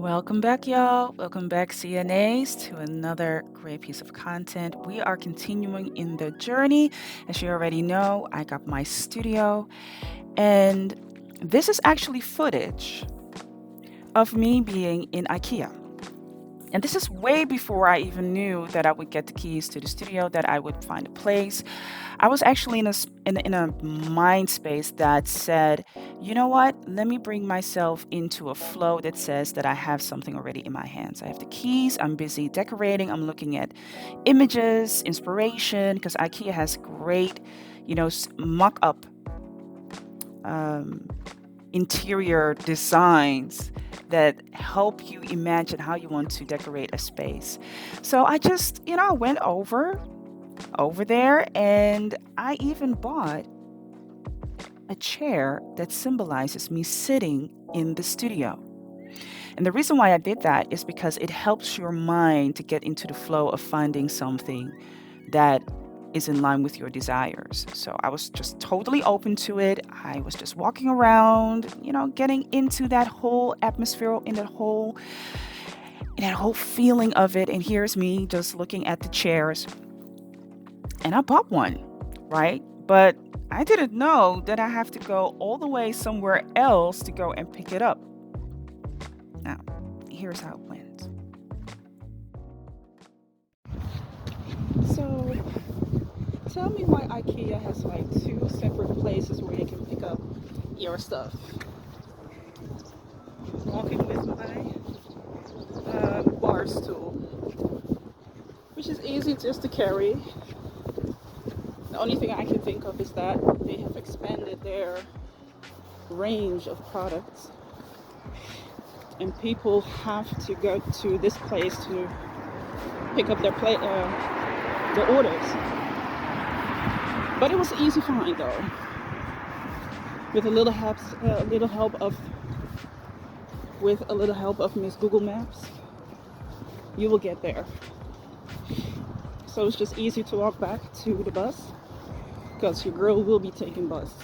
Welcome back, y'all. Welcome back, CNAs, to another great piece of content. We are continuing in the journey. As you already know, I got my studio, and this is actually footage of me being in IKEA. And this is way before I even knew that I would get the keys to the studio, that I would find a place. I was actually in a mind space that said, you know what? Let me bring myself into a flow that says that I have something already in my hands. I have the keys. I'm busy decorating. I'm looking at images, inspiration, because IKEA has great, mock-up um, interior designs that help you imagine how you want to decorate a space. So I just, went over there, and I even bought a chair that symbolizes me sitting in the studio. And the reason why I did that is because it helps your mind to get into the flow of finding something that is in line with your desires. So I was just totally open to it. I was just walking around, getting into that whole atmosphere, in that whole feeling of it. And here's me just looking at the chairs, and I bought one, right? But I didn't know that I have to go all the way somewhere else to go and pick it up. Now, here's how it went. So, tell me why IKEA has like two separate places where you can pick up your stuff. Walking with my bar stool, which is easy just to carry. The only thing I can think of is that they have expanded their range of products, and people have to go to this place to pick up their orders. But it was an easy find though, with a little help of Miss Google Maps. You will get there. So it's just easy to walk back to the bus, because your girl will be taking bus.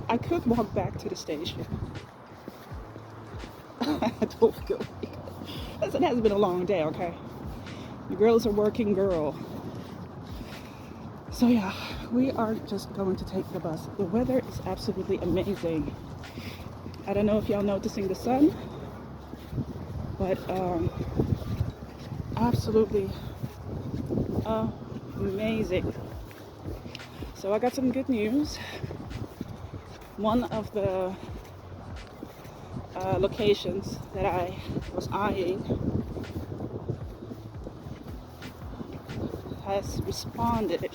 I could walk back to the station. I don't feel like it. Listen, it has been a long day, okay? The girl is a working girl. So yeah, we are just going to take the bus. The weather is absolutely amazing. I don't know if y'all noticing the sun, but absolutely amazing. So I got some good news. One of the locations that I was eyeing has responded.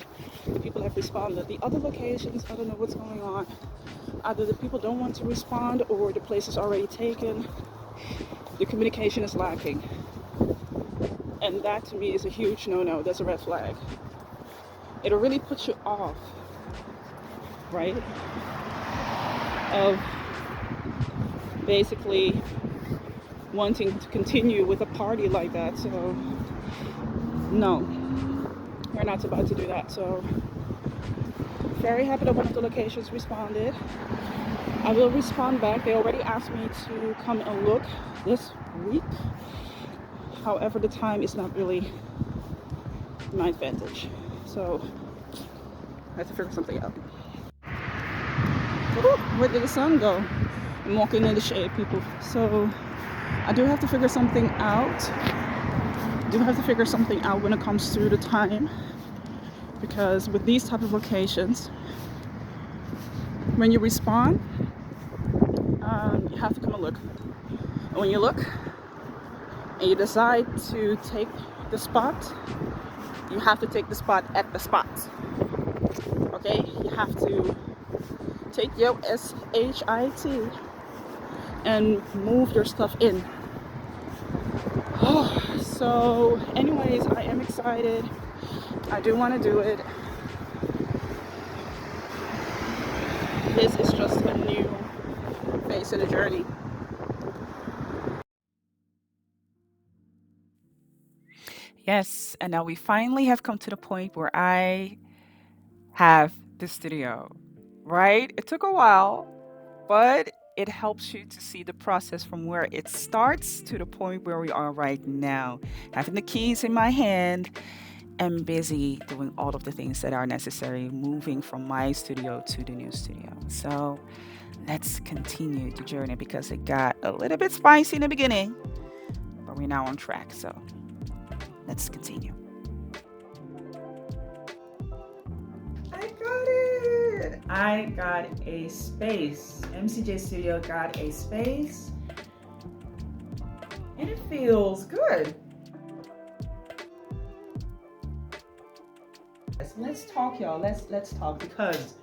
The people have responded. The other locations, I don't know what's going on. Either the people don't want to respond, or the place is already taken. The communication is lacking. And that to me is a huge no-no. That's a red flag. It'll really put you off, right? Of basically wanting to continue with a party like that. So no, we're not about to do that. So very happy that one of the locations responded. I will respond back. They already asked me to come and look this week. However, the time is not really my advantage. So I have to figure something out. Ooh, where did the sun go? I'm walking in the shade, people. So I do have to figure something out. When it comes to the time, because with these type of locations, when you respond, you have to come and look. And when you look and you decide to take the spot, you have to take the spot at the spot. Okay? You have to take your SHIT and move your stuff in. So anyways, I am excited. I do want to do it. This is just a new phase in the journey. Yes, and now we finally have come to the point where I have the studio, right? It took a while, but it helps you to see the process from where it starts to the point where we are right now. Having the keys in my hand and busy doing all of the things that are necessary, moving from my studio to the new studio. So let's continue the journey because it got a little bit spicy in the beginning, but we're now on track. So let's continue. I got it. I got a space. MCJ Studio got a space. And it feels good. Let's talk, y'all. Let's talk because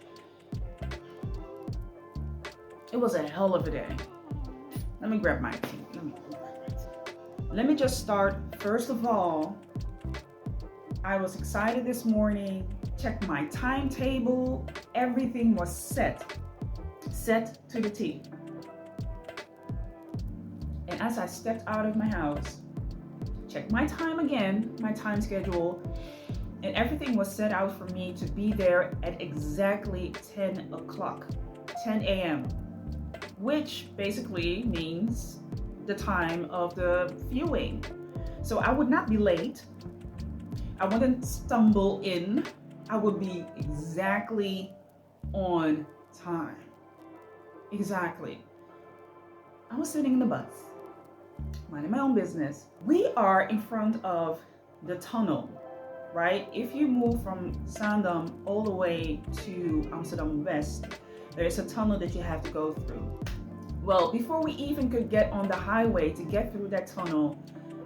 it was a hell of a day. Let me grab my tea. Let me just start. First of all, I was excited this morning. Checked my timetable. Everything was set to the T. And as I stepped out of my house, checked my time again, my time schedule, and everything was set out for me to be there at exactly 10 o'clock, 10 a.m., which basically means the time of the viewing. So I would not be late. I wouldn't stumble in. I would be exactly on time. Exactly. I was sitting in the bus, minding my own business. We are in front of the tunnel, right? If you move from Zaandam all the way to Amsterdam West, there is a tunnel that you have to go through. Well, before we even could get on the highway to get through that tunnel,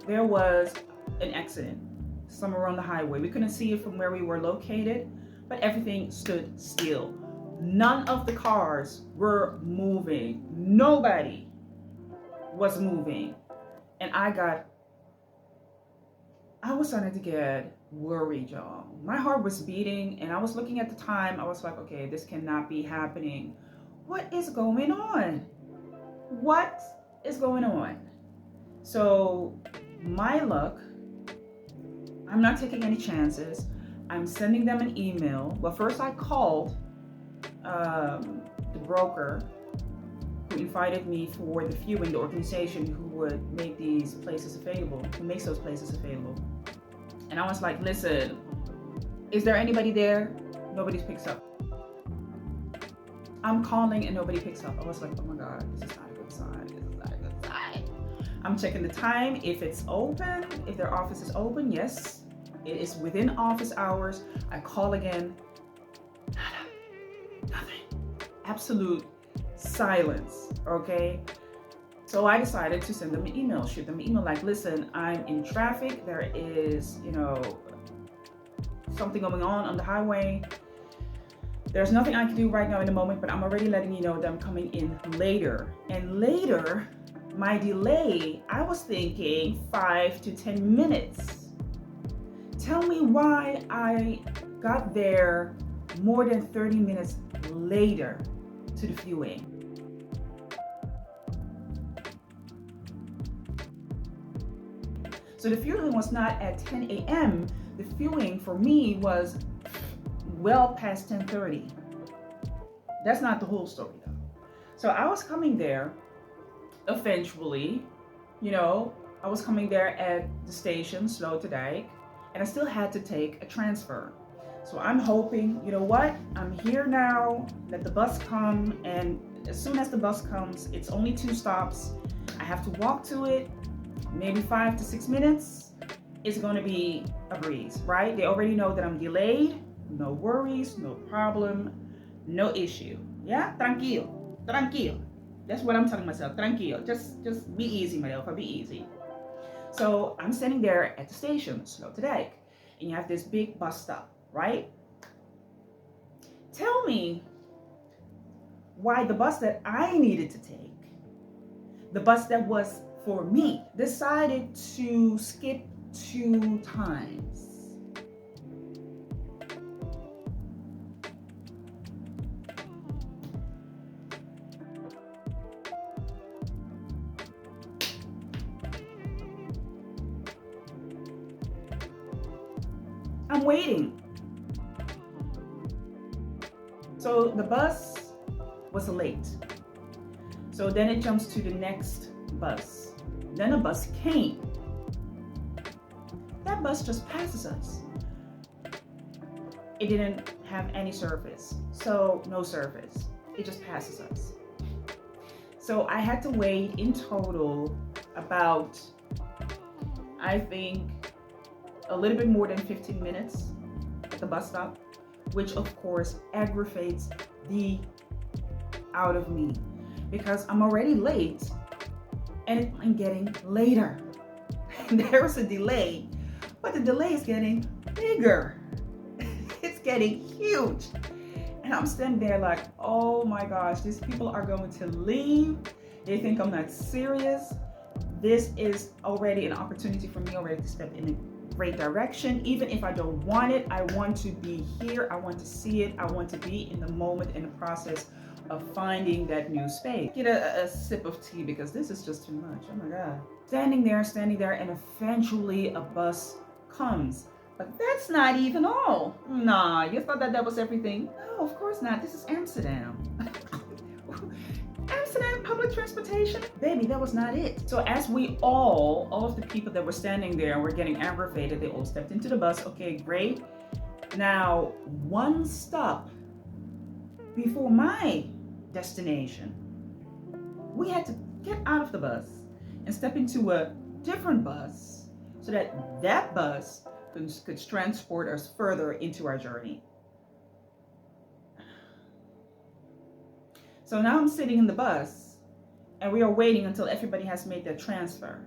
there was an accident somewhere on the highway. We couldn't see it from where we were located, but everything stood still. None of the cars were moving. Nobody was moving. And I was starting to get worried, y'all. My heart was beating and I was looking at the time. I was like, okay, this cannot be happening. What is going on? What is going on? So my luck, I'm not taking any chances. I'm sending them an email. Well, first I called the broker who invited me for the viewing, the organization who would make these places available, who makes those places available. And I was like, listen, is there anybody there? Nobody picks up. I'm calling and nobody picks up. I was like, oh my God, this is not a good sign. This is not a good sign. I'm checking the time. If it's open, if their office is open, yes, it is within office hours. I call again. Nada, nothing. Absolute silence, okay? So I decided to send them an email, shoot them an email like, listen, I'm in traffic. There is, something going on the highway. There's nothing I can do right now in the moment, but I'm already letting you know that I'm coming in later. And later, my delay, I was thinking 5 to 10 minutes. Tell me why I got there more than 30 minutes later to the viewing. So the viewing was not at 10 a.m. The viewing for me was well past 10:30. That's not the whole story though. So I was coming there eventually, I was coming there at the station, Sloterdijk, and I still had to take a transfer. So I'm hoping, you know what, I'm here now, let the bus come, and as soon as the bus comes, it's only 2 stops. I have to walk to it, maybe 5 to 6 minutes. It's gonna be a breeze, right? They already know that I'm delayed, no worries, no problem, no issue. Yeah, tranquilo. That's what I'm telling myself, tranquilo. Just be easy, my love, be easy. So I'm standing there at the station, Sloterdijk, and you have this big bus stop, right? Tell me why the bus that I needed to take, the bus that was for me, decided to skip 2 times. I'm waiting. So the bus was late. So So then it jumps to the next bus. Then a bus came. That bus just passes us. It didn't have any service. So no service. It just passes us. So I had to wait in total about, I think, a little bit more than 15 minutes at the bus stop, which of course aggravates the out of me because I'm already late and I'm getting later. There's a delay, but the delay is getting bigger. It's getting huge. And I'm standing there like, oh my gosh, these people are going to leave. They think I'm not serious. This is already an opportunity for me already to step in a great direction. Even if I don't want it, I want to be here. I want to see it. I want to be in the moment, in the process of finding that new space. Get a sip of tea because this is just too much. Oh my God. Standing there, and eventually a bus comes. But that's not even all. Nah, you thought that was everything? No, of course not. This is Amsterdam. Amsterdam public transportation? Baby, that was not it. So as we all of the people that were standing there were getting aggravated, they all stepped into the bus. Okay, great. Now, one stop before my destination, we had to get out of the bus and step into a different bus so that that bus could transport us further into our journey. So now I'm sitting in the bus and we are waiting until everybody has made their transfer.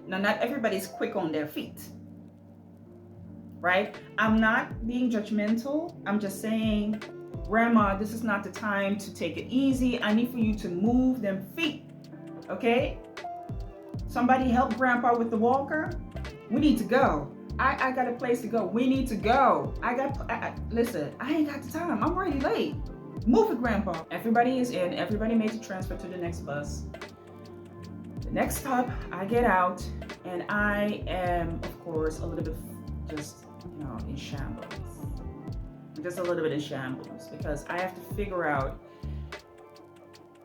Now, not everybody's quick on their feet, right? I'm not being judgmental. I'm just saying, Grandma, this is not the time to take it easy. I need for you to move them feet, okay? Somebody help Grandpa with the walker. We need to go. I got a place to go. We need to go. Listen, I ain't got the time. I'm already late. Move it, Grandpa. Everybody is in. Everybody made the transfer to the next bus. The next stop, I get out, and I am, of course, a little bit just, in shambles. Just a little bit in shambles because I have to figure out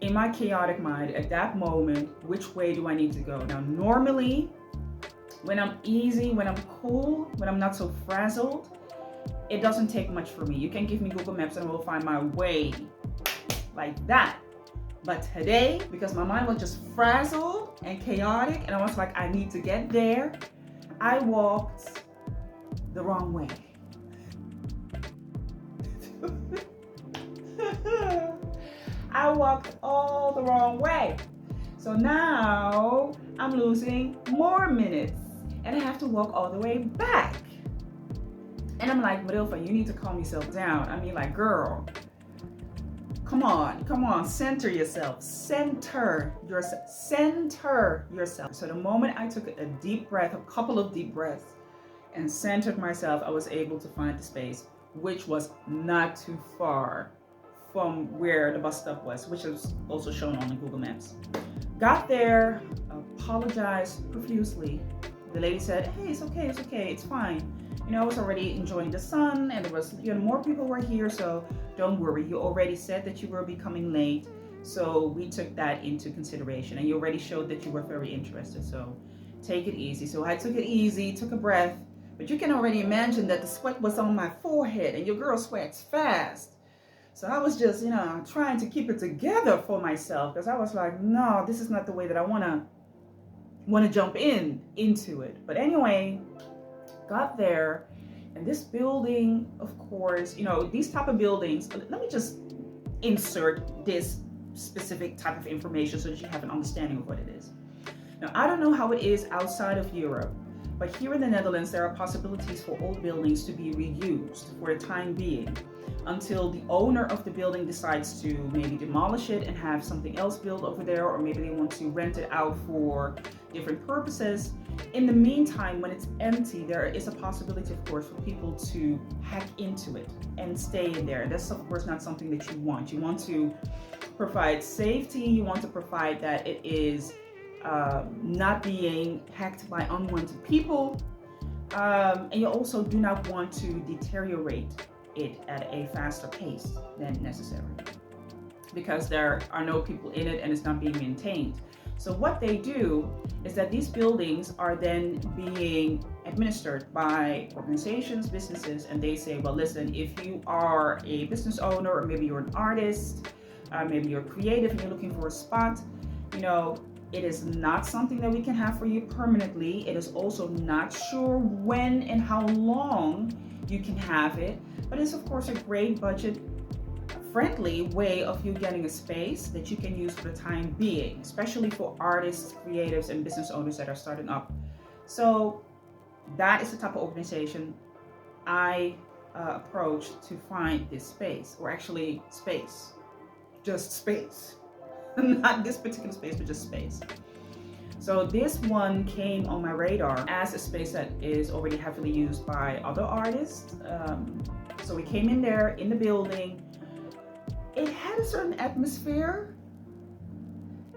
in my chaotic mind at that moment, which way do I need to go? Now, normally, when I'm easy, when I'm cool, when I'm not so frazzled, it doesn't take much for me. You can give me Google Maps and I will find my way like that. But today, because my mind was just frazzled and chaotic and I was like, I need to get there, I walked the wrong way. I walked all the wrong way. So now I'm losing more minutes and I have to walk all the way back. And I'm like, Marilfa, you need to calm yourself down. I mean, like, girl, come on, center yourself. Center yourself. So the moment I took a deep breath, a couple of deep breaths, and centered myself, I was able to find the space, which was not too far from where the bus stop was, which is also shown on the Google Maps. Got there, apologized profusely. The lady said, hey, it's okay, it's fine. I was already enjoying the sun and there was, more people were here, so don't worry. You already said that you were becoming late, so we took that into consideration and you already showed that you were very interested, so take it easy. So I took it easy, took a breath, but you can already imagine that the sweat was on my forehead and your girl sweats fast. So I was just, trying to keep it together for myself because I was like, no, this is not the way that I want to jump into it. But anyway, got there, and this building, of course, these type of buildings, let me just insert this specific type of information so that you have an understanding of what it is. Now, I don't know how it is outside of Europe, but here in the Netherlands, there are possibilities for old buildings to be reused for the time being until the owner of the building decides to maybe demolish it and have something else built over there, or maybe they want to rent it out for different purposes. In the meantime, when it's empty, there is a possibility, of course, for people to hack into it and stay in there. That's, of course, not something that you want. You want to provide safety. You want to provide that it is not being hacked by unwanted people. And you also do not want to deteriorate it at a faster pace than necessary. because there are no people in it and it's not being maintained. So what they do is that these buildings are then being administered by organizations, businesses, and they say, well, listen, if you are a business owner, or maybe you're an artist, maybe you're creative and you're looking for a spot, you know, it is not something that we can have for you permanently. It is also not sure when and how long you can have it, but it's of course a great budget friendly way of you getting a space that you can use for the time being, especially for artists, creatives, and business owners that are starting up. So that is the type of organization I approached to find this space, or actually space, just space. Not this particular space, but just space. So this one came on my radar as a space that is already heavily used by other artists. So we came in there in the building. It had a certain atmosphere,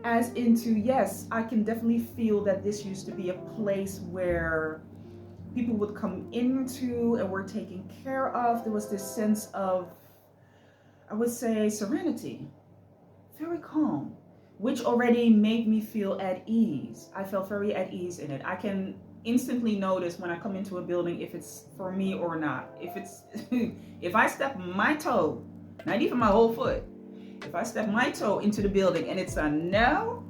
as into, yes, I can definitely feel that this used to be a place where people would come into and were taken care of. There was this sense of, I would say, serenity, very calm, which already made me feel at ease. I felt very at ease in it. I can instantly notice when I come into a building if it's for me or not. If it's, if I step my toe, not even my whole foot, if I step my toe into the building and it's a no,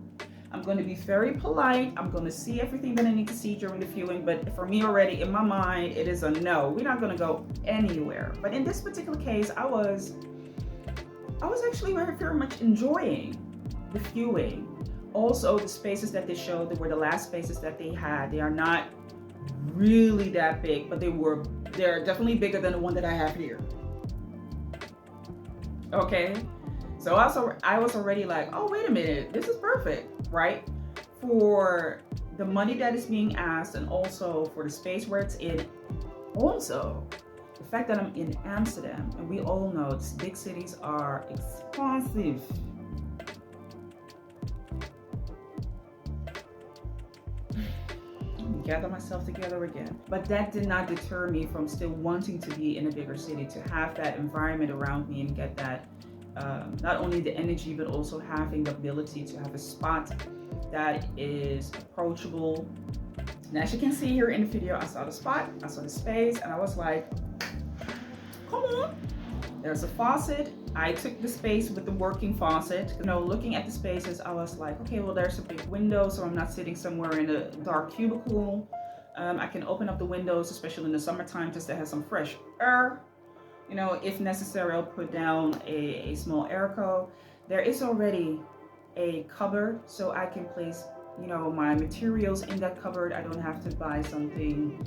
I'm going to be very polite. I'm going to see everything that I need to see during the viewing. But for me already, in my mind, it is a no. We're not going to go anywhere. But in this particular case, I was actually very, very much enjoying the viewing. Also, the spaces that they showed, they were the last spaces that they had. They are not really that big, but they're definitely bigger than the one that I have here. Okay, so I was already like, oh, wait a minute, this is perfect, right? For the money that is being asked, and also for the space where it's in. Also, the fact that I'm in Amsterdam, and we all know big cities are expensive. Gather myself together again. But that did not deter me from still wanting to be in a bigger city, to have that environment around me and get that, not only the energy, but also having the ability to have a spot that is approachable. And as you can see here in the video, I saw the spot, I saw the space, and I was like, come on. There's a faucet. I took the space with the working faucet. You know, looking at the spaces, I was like, okay, well, there's a big window, so I'm not sitting somewhere in a dark cubicle. I can open up the windows, especially in the summertime, just to have some fresh air. You know, if necessary, I'll put down a small airco. There is already a cupboard, so I can place, you know, my materials in that cupboard. I don't have to buy something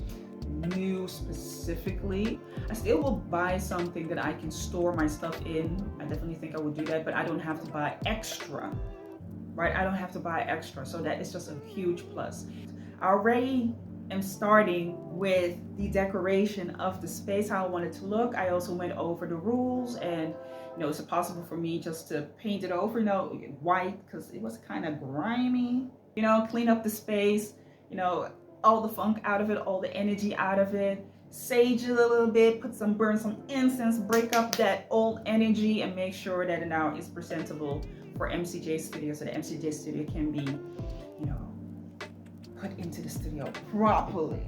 new specifically. I still will buy something that I can store my stuff in. I definitely think I would do that, but I don't have to buy extra, right? I don't have to buy extra, so that is just a huge plus. I already am starting with the decoration of the space, how I want it to look. I also went over the rules, and you know, is it possible for me just to paint it over, you know, white, because it was kind of grimy, you know, clean up the space, you know, all the funk out of it, all the energy out of it, sage it a little bit, burn some incense, break up that old energy, and make sure that it now is presentable for MCJ Studio, so the MCJ Studio can be, you know, put into the studio properly,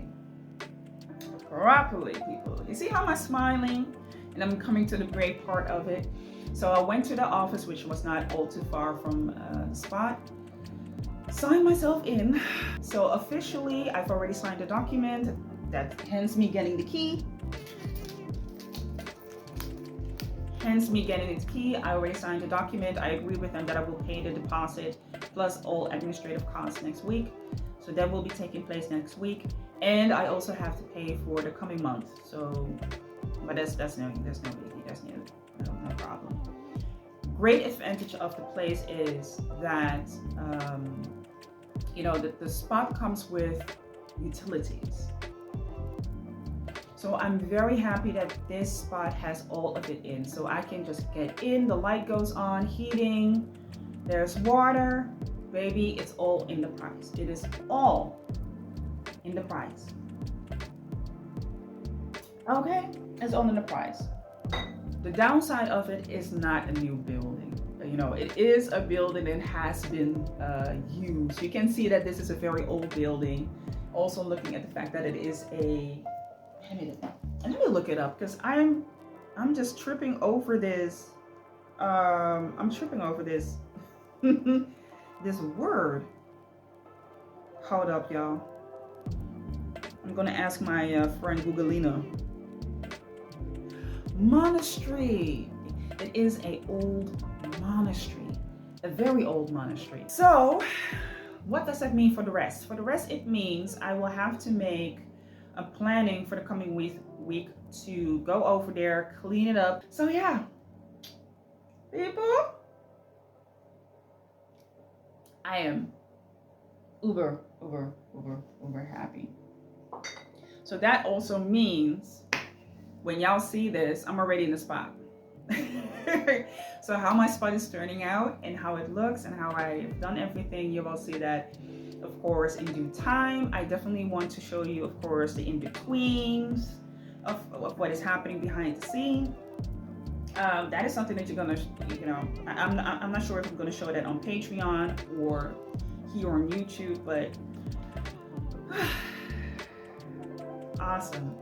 people. You see how I'm smiling, and I'm coming to the great part of it. So I went to the office, which was not all too far from the spot. Signed myself in. So officially, I've already signed a document that hence me getting the key. I already signed the document. I agree with them that I will pay the deposit plus all administrative costs next week. So that will be taking place next week. And I also have to pay for the coming month. So, but that's no biggie. That's no problem. Great advantage of the place is that you know, the spot comes with utilities. So I'm very happy that this spot has all of it in. So I can just get in, the light goes on, heating, there's water, baby, it's all in the price. It is all in the price. Okay, it's all in the price. The downside of it is not a new building. You know, it is a building that has been used. You can see that this is a very old building. Also looking at the fact that it is a, let me look it up, because I'm just tripping over this. I'm tripping over this this word. Hold up, y'all. I'm gonna ask my friend Googleina. Monastery. It is a old monastery, a very old monastery. So what does that mean for the rest? For the rest, it means I will have to make a planning for the coming week to go over there, clean it up. So yeah, people, I am uber happy. So that also means when y'all see this, I'm already in the spot. So how my spot is turning out and how it looks and how I've done everything, you will see that, of course, in due time. I definitely want to show you, of course, the in-betweens of what is happening behind the scene. That is something that you're gonna, you know, I'm not sure if I'm gonna show that on Patreon or here on YouTube, but awesome.